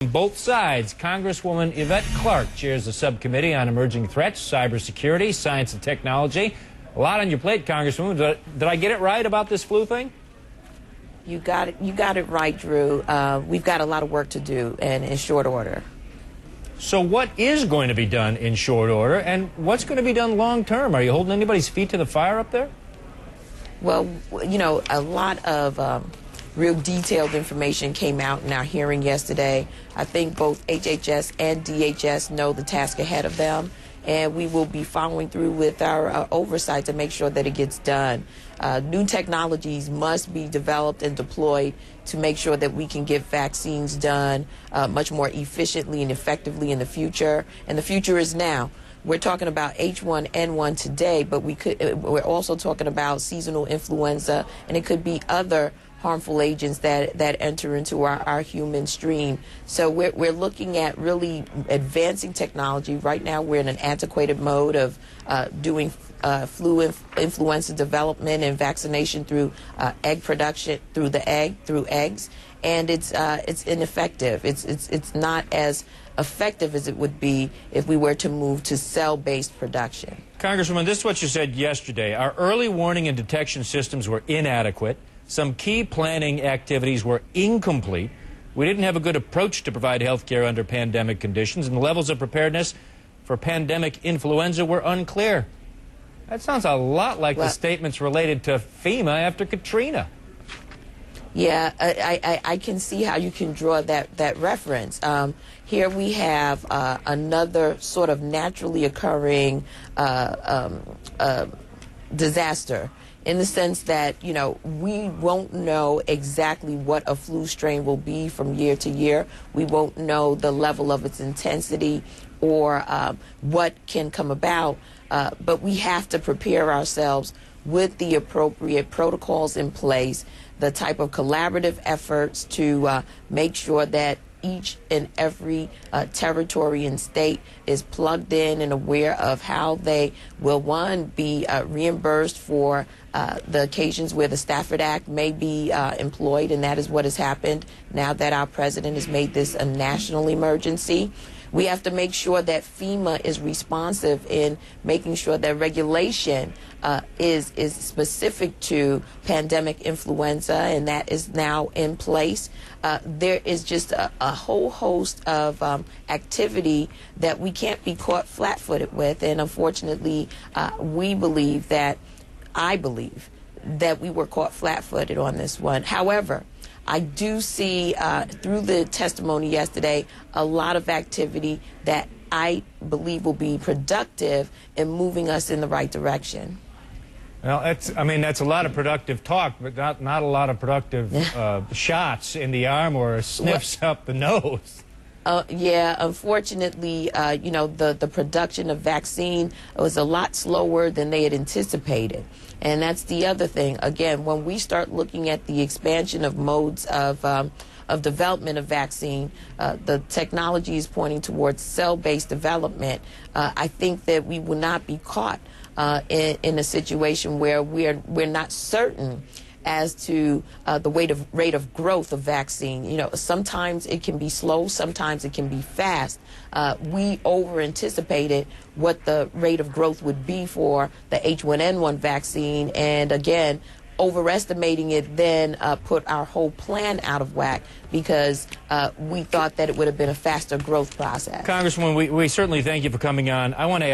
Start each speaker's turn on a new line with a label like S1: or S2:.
S1: Both sides. Congresswoman Yvette Clarke chairs the subcommittee on emerging threats, cybersecurity, science and technology. A lot on your plate, Congresswoman. Did I get it right about this flu thing?
S2: You got it right, Drew. We've got a lot of work to do, and in short order.
S1: So what is going to be done in short order, and what's going to be done long term? Are you holding anybody's feet to the fire up there?
S2: Well, you know, a lot of real detailed information came out in our hearing yesterday. I think both HHS and DHS know the task ahead of them, and we will be following through with our oversight to make sure that it gets done. New technologies must be developed and deployed to make sure that we can get vaccines done much more efficiently and effectively in the future, and the future is now. We're talking about H1N1 today, but we're also talking about seasonal influenza, and it could be other harmful agents that enter into our human stream. So we're looking at really advancing technology. Right now we're in an antiquated mode of doing influenza development and vaccination through egg production, through eggs, and it's ineffective. It's not as effective as it would be if we were to move to cell-based production.
S1: Congresswoman, this is what you said yesterday. Our early warning and detection systems were inadequate. Some key planning activities were incomplete. We didn't have a good approach to provide health care under pandemic conditions, and the levels of preparedness for pandemic influenza were unclear. That sounds a lot like the statements related to FEMA after Katrina.
S2: Yeah, I can see how you can draw that reference. Here we have another sort of naturally occurring disaster, in the sense that, you know, we won't know exactly what a flu strain will be from year to year. We won't know the level of its intensity or what can come about, but we have to prepare ourselves with the appropriate protocols in place, the type of collaborative efforts to make sure that each and every territory and state is plugged in and aware of how they will, one, be reimbursed for the occasions where the Stafford Act may be employed, and that is what has happened now that our president has made this a national emergency. We have to make sure that FEMA is responsive in making sure that regulation is specific to pandemic influenza, and that is now in place. There is just a whole host of activity that we can't be caught flat-footed with, and unfortunately, I believe that we were caught flat-footed on this one. However, I do see through the testimony yesterday a lot of activity that I believe will be productive in moving us in the right direction.
S1: Well, that's a lot of productive talk, but not a lot of productive shots in the arm or sniffs up the nose.
S2: Yeah, unfortunately, you know, the production of vaccine was a lot slower than they had anticipated. And that's the other thing. Again, when we start looking at the expansion of modes of development of vaccine, the technology is pointing towards cell-based development. I think that we will not be caught in a situation where we're not certain as to the rate of growth of vaccine. You know, sometimes it can be slow, sometimes it can be fast. We over-anticipated what the rate of growth would be for the H1N1 vaccine, and again, overestimating it then put our whole plan out of whack because we thought that it would have been a faster growth process.
S1: Congresswoman, we certainly thank you for coming on. I want to